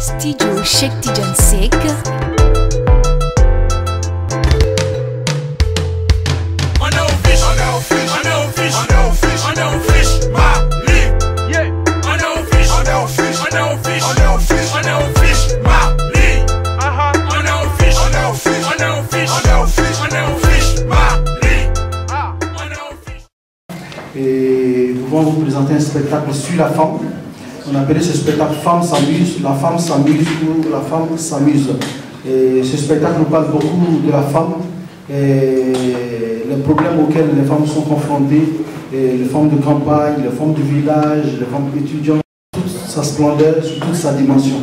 Studio Sheikh Tidiane Seck. Et nous allons vous présenter un spectacle sur la femme. On appelle ce spectacle Femme s'amuse, la femme s'amuse ou la femme s'amuse. Et ce spectacle nous parle beaucoup de la femme et les problèmes auxquels les femmes sont confrontées, et les femmes de campagne, les femmes du village, les femmes étudiantes, toute sa splendeur, sur toute sa dimension.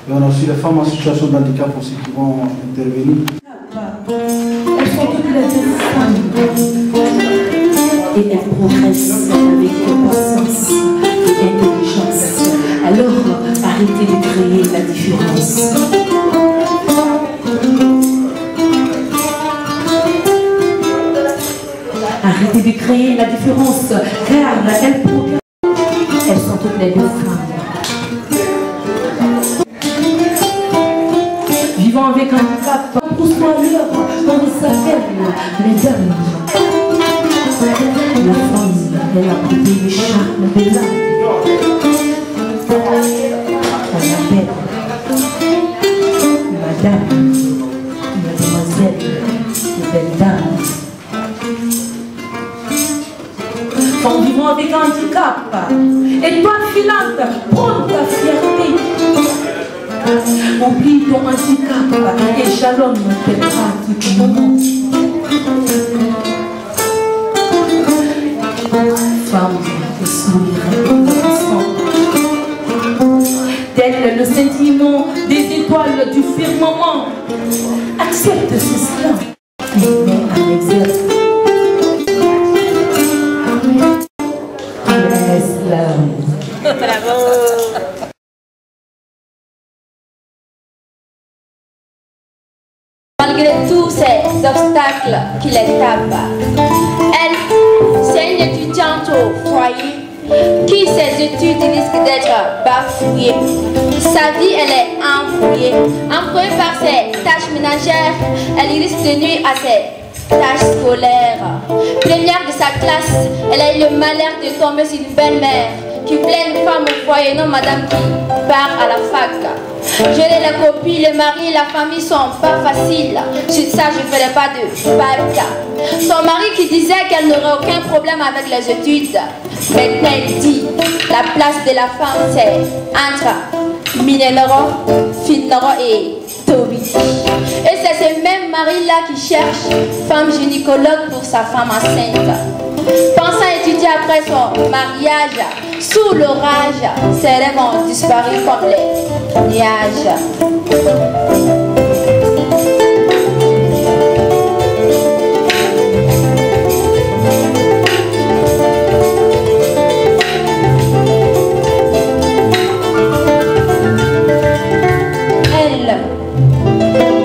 Et on a aussi les femmes en situation de handicap aussi qui vont intervenir. Elles sont toutes les deux femmes. Et elle progresse avec patience et intelligence. Alors, arrêtez de créer la différence. Arrêtez de créer la différence, car elle progresse. Elles sont toutes les deux femmes. Vivant avec un handicap, pousse-moi l'heure, comme il s'appelle, mesdames. La femme, elle a pris le charme de l'âme. Elle m'appelle Madame, Mademoiselle, belle dame. Femme vivant avec un handicap, et toi filante, prends ta fierté. Oublie ton handicap et jalonne tes pratiques. Femme de sourire tel le sentiment des étoiles du firmament. Accepte cela, mais en exerce. Bravo. Malgré tous ces obstacles qui les tapent, elle, c'est une étudiante au foyer qui ses études risquent d'être bafouillées. Sa vie, elle est enfouillée par ses tâches ménagères, elle risque de nuire à ses tâches scolaires. Première de sa classe, elle a eu le malheur de tomber sur une belle-mère qui plaît une femme au foyer, non madame qui part à la fac. Gérer la copie, le mari, la famille sont pas faciles. Sur ça, je ne ferai pas de cas. Son mari qui disait qu'elle n'aurait aucun problème avec les études. Maintenant, elle dit la place de la femme, c'est entre Minenoro, Finoro et Toby. Et c'est ce même mari-là qui cherche femme gynécologue pour sa femme enceinte. Pensant étudier après son mariage, sous l'orage, ses rêves ont disparu comme les nuages. Elle,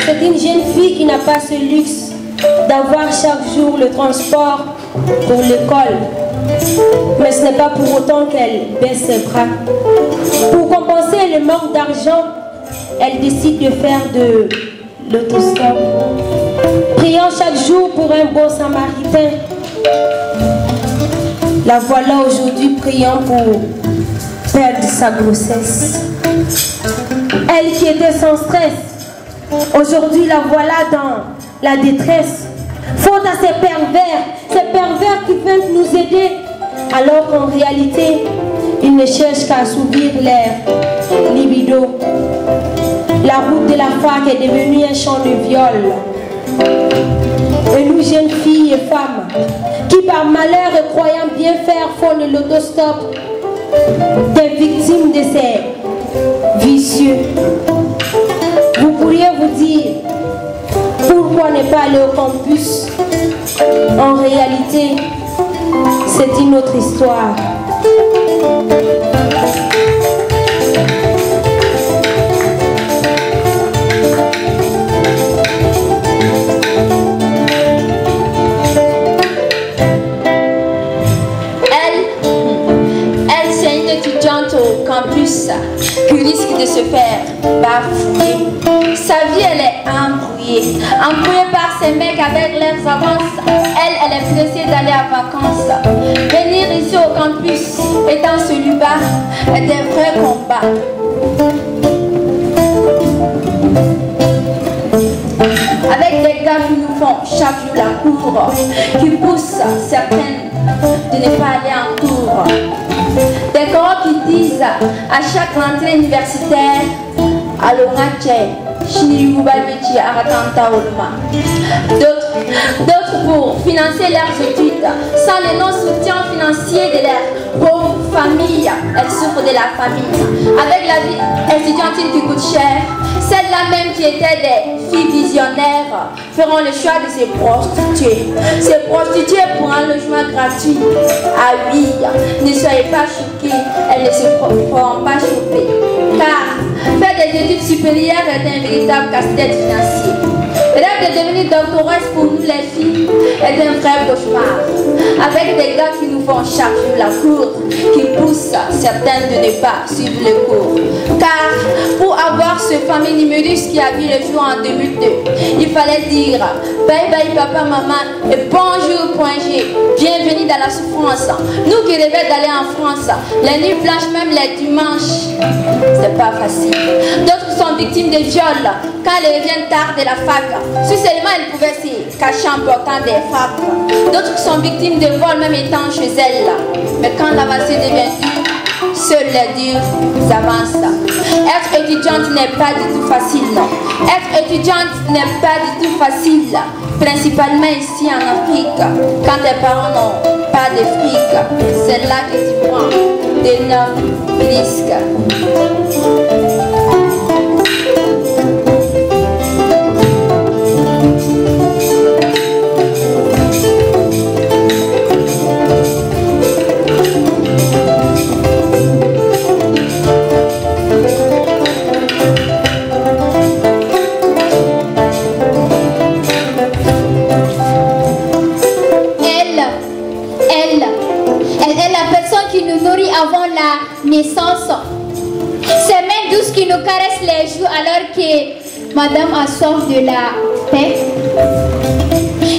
c'est une jeune fille qui n'a pas ce luxe d'avoir chaque jour le transport pour l'école. Mais ce n'est pas pour autant qu'elle baisse ses bras. Pour compenser le manque d'argent, elle décide de faire de l'autostop. Priant chaque jour pour un bon samaritain. La voilà aujourd'hui priant pour perdre sa grossesse. Elle qui était sans stress, aujourd'hui la voilà dans la détresse. Faute à ces pervers qui veulent nous aider, alors qu'en réalité, ils ne cherchent qu'à assouvir leur libido. La route de la fac est devenue un champ de viol. Et nous, jeunes filles et femmes, qui par malheur et croyant bien faire font de l'autostop, des victimes de ces vicieux. Vous pourriez vous dire, pourquoi ne pas aller au campus? En réalité, c'est une autre histoire. Elle, c'est une étudiante au campus qui risque de se faire bafouée. Sa vie, elle est embrouillée. Embrouillée par ses mecs avec leurs avances. Elle est pressée d'aller en vacances. Venir ici au campus et dans celui-là est un vrai combat. Avec des gars qui nous font chaque jour la cour, qui poussent certaines de ne pas aller en cours. Des corps qui disent à chaque rentrée universitaire, d'autres pour financer leurs études, sans le non-soutien financier de leurs pauvres familles. Elles souffrent de la famille. Avec la vie étudiantine qui coûte cher, celles-là même qui étaient des filles visionnaires feront le choix de se prostituer. Se prostituer pour un logement gratuit. Ah oui, ne soyez pas choqués, elles ne se feront pas choper. Car faire des études supérieures est un véritable casse-tête financier. Le rêve de devenir doctoresse pour nous les filles est un vrai cauchemar. Avec des gars qui nous font chaque jour la cour, qui poussent certaines de ne pas suivre le cours. Car pour avoir ce fameux numérus qui a vu le jour en 2002, il fallait dire bye bye papa, maman et bonjour point G. Bienvenue dans la souffrance. Nous qui rêvons d'aller en France, les nuits blanches, même les dimanches, c'est pas facile. D'autres sont victimes de viols quand elles reviennent tard de la fac. Si seulement elles pouvaient se cacher en portant des frappes. D'autres sont victimes de vols même étant chez elles. Mais quand l'avancée devient dure, seuls les durs avancent. Être étudiante n'est pas du tout facile, non. Être étudiante n'est pas du tout facile. Principalement ici en Afrique, quand tes parents n'ont pas de fric, c'est là que tu prends d'énormes risques. Avant la naissance, ces mains douces qui nous caressent les joues alors que madame a soif de la paix.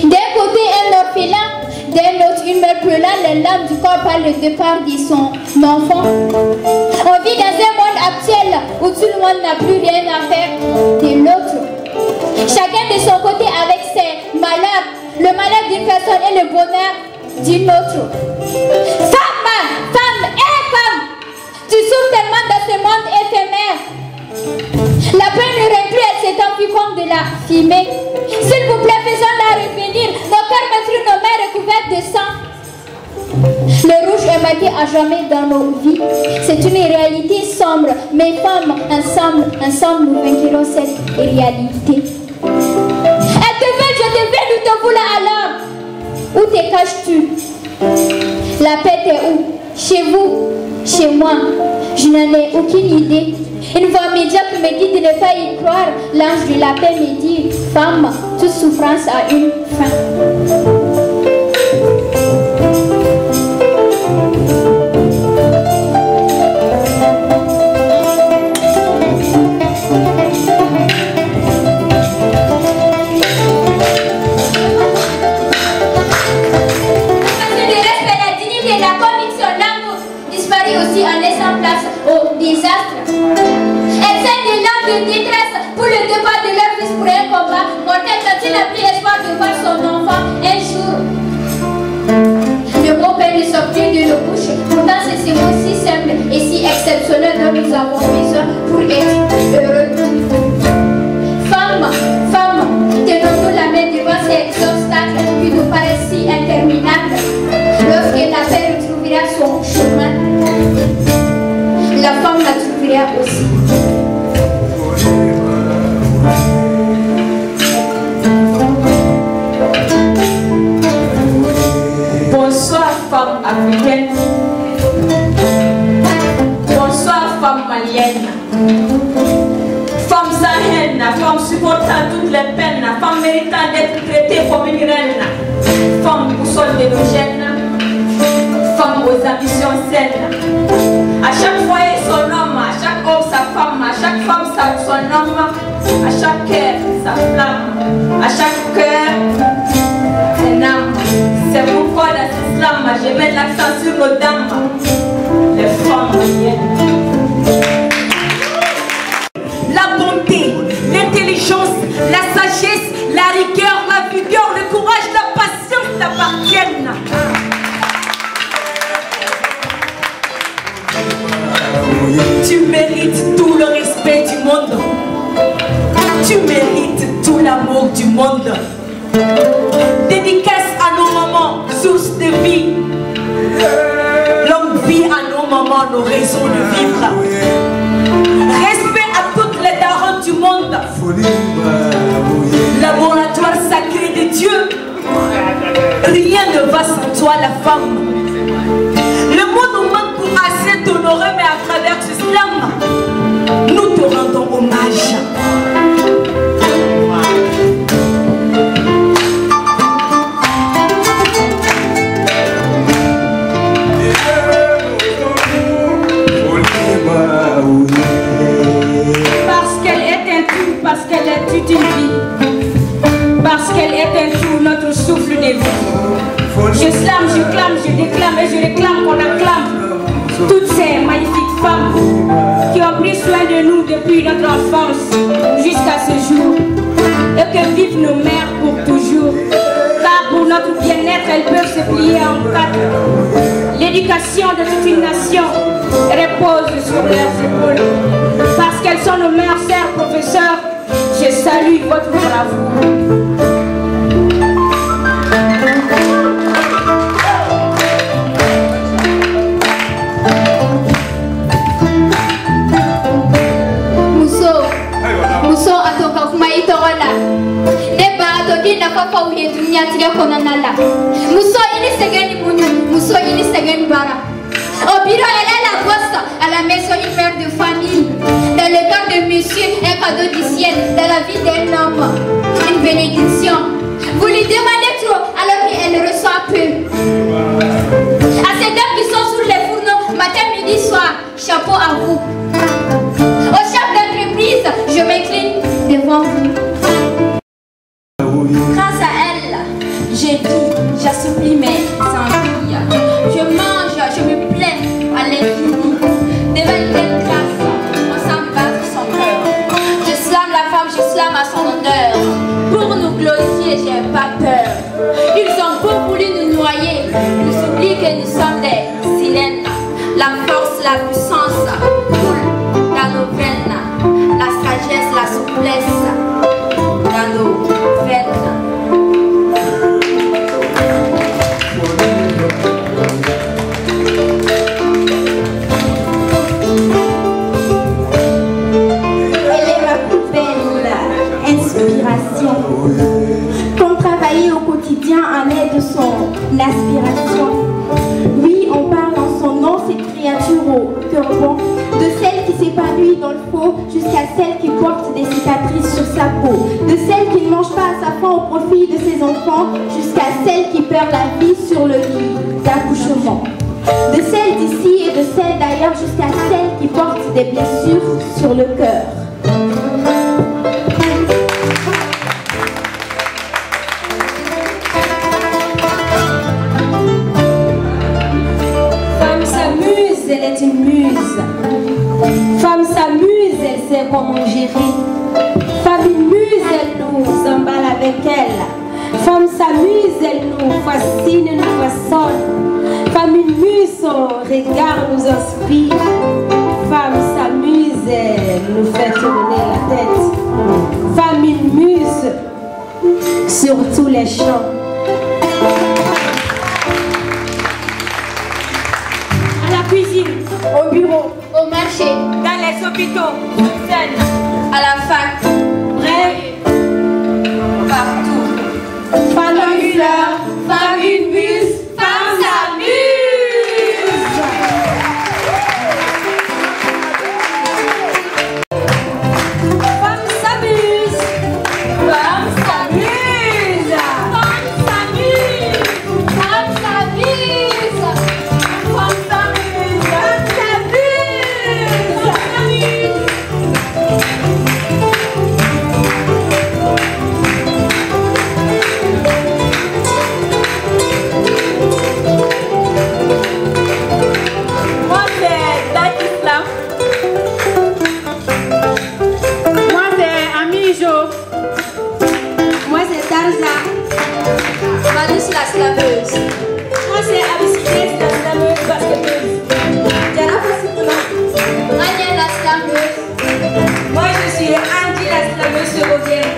D'un côté un orphelin, d'un autre une mère pleurant les larmes du corps par le départ de son enfant. On vit dans un monde actuel où tout le monde n'a plus rien à faire de l'autre. Chacun de son côté avec ses malheurs, le malheur d'une personne et le bonheur d'une autre. Femme, tu souffres tellement dans ce monde éphémère. La paix ne règne plus, elle s'est enfuie comme de la fumée. S'il vous plaît, faisons-la revenir. Nos cœurs meurtris, nos mains recouvertes de sang. Le rouge est marqué à jamais dans nos vies. C'est une réalité sombre. Mais femmes, ensemble, nous vaincrons cette réalité. Elle te veut, je te veux, nous te voulons alors. Où te caches-tu? La paix est où? Chez vous? Chez moi? Je n'en ai aucune idée. Une voix médiocre me dit de ne pas y croire. L'ange de la paix me dit, femme, toute souffrance a une fin. Aussi en laissant place au désastre. Elles sèment des larmes de détresse pour le départ de leur fils pour un combat mortel quand il n'a plus espoir de voir son enfant un jour. Le mot paix ne sort plus de nos bouches, pourtant c'est ce mot si simple et si exceptionnel dont nous avons besoin pour être heureux. Femme, tenons-nous la main devant ces obstacles qui nous paraissent si interminables. Lorsque la paix retrouvera son chemin, la femme la trouvera aussi. Bonsoir femme africaine. Bonsoir femme malienne. Femme sans haine, femme supportant toutes les peines, femme méritant d'être traitée comme une reine. Femme boussole de nos gènes. Femme aux ambitions saines. À chaque foyer son homme, à chaque homme sa femme, à chaque femme sa cœur, un âme. C'est pourquoi dans ce slam, je mets l'accent sur nos dames, les femmes maliennes. La bonté, l'intelligence, la sagesse, la rigueur, la vigueur, le courage, la patience t'appartiennent. Tu mérites tout le respect du monde. Tu mérites tout l'amour du monde. Dédicace à nos mamans, source de vie. Longue vie à nos mamans, nos raisons de vivre. Respect à toutes les darons du monde. Laboratoire sacré de Dieu. Rien ne va sans toi, la femme. Le monde nous manque pour assez t'honorer, mais à travers ce slam, nous te rendons hommage. Parce qu'elle est un tout, parce qu'elle est toute une vie. Parce qu'elle est un tout, notre souffle de vie. Je slame, je clame, je déclame et je réclame qu'on acclame toutes ces magnifiques femmes qui ont pris soin de nous depuis notre enfance jusqu'à ce jour. Et que vivent nos mères pour toujours. Car pour notre bien-être, elles peuvent se plier en quatre. L'éducation de toute une nation repose sur leurs épaules. Parce qu'elles sont nos meilleures sœurs professeurs, je salue votre bravoure. Muso ini segeni bunyu, muso ini segeni bara. Au bureau, elle est la bosse, à la maison, une mère de famille. Dans le cœur de monsieur, un cadeau du ciel. Dans la vie d'un homme, une bénédiction. Vous lui demandez trop, alors qu'elle reçoit peu. À ces dames qui sont sur les fourneaux, matin, midi, soir, chapeau à vous. Au chef d'entreprise, je m'incline devant vous. Grâce à elle, j'ai vis, j'assouplis mes envies. Je mange, je me plains à l'infini. Devant une telle classe, on sent battre son cœur. Je slame la femme, je slame à son honneur. Pour nous glorifier, j'ai pas peur. Ils ont beau voulu nous noyer, ils oublient que nous sommes des sirènes. La force, la puissance coule dans nos veines. La sagesse, la souplesse dans nos veines. Qu'on travaillait au quotidien en aide de son aspiration. Oui, on parle en son nom, cette créature au cœur bon, de celle qui s'épanouit dans le faux jusqu'à celle qui porte des cicatrices sur sa peau, de celle qui ne mange pas à sa faim au profit de ses enfants jusqu'à celle qui perd la vie sur le lit d'accouchement, de celle d'ici et de celle d'ailleurs jusqu'à celle qui porte des blessures sur le cœur. Elle est une muse. Femme s'amuse, elle sait comment gérer. Femme une muse, elle nous emballe avec elle. Femme s'amuse, elle nous fascine, nous façonne. Femme une muse, son regard nous inspire. Femme s'amuse, elle nous fait tourner la tête. Femme une muse sur tous les champs. Au bureau, au marché, dans les hôpitaux, scène, à la fac, bref, partout. Femme une fleur, femme une muse, femme s'amuse. Femme s'amuse. Femme s'amuse. Femme s'amuse. Femme s'amuse. Femme s'amuse. Bonjour. Moi c'est Tarza. Malice la slaveuse. Moi c'est Abisikès la slaveuse basketteuse. Jara Fasikuna. Anya la slaveuse. Moi je suis Angie la slaveuse secondaire.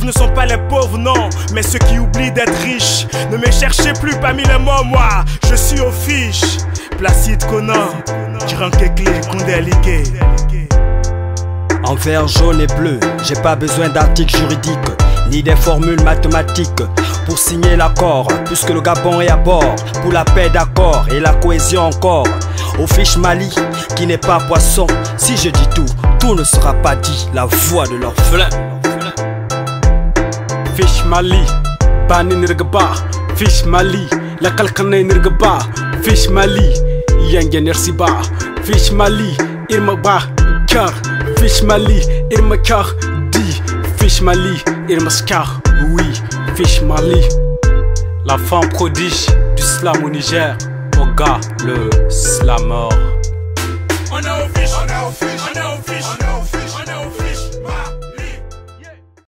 Ne sont pas les pauvres, non, mais ceux qui oublient d'être riches. Ne me cherchez plus parmi les morts, moi, je suis aux fiches. Placide Conan, Dirankekle, Koundelike. En vert, jaune et bleu, j'ai pas besoin d'articles juridiques ni des formules mathématiques pour signer l'accord, puisque le Gabon est à bord pour la paix d'accord et la cohésion encore. Aux fiches Mali, qui n'est pas poisson, si je dis tout, tout ne sera pas dit, la voix de l'orphelin. Fish Mali, Bani Nirgaba, Fish Mali, la Kalkane Nirgaba, Fish Mali, Yangen Ersiba, Fish Mali, Irma Ba, Kar, Fish Mali, Irma Kar, Di, Fish Mali, Irma Skar, oui, Fish Mali. La femme prodige du slam au Niger, Oga le slammer. On est au fiche, on est au fiche, on est au fiche.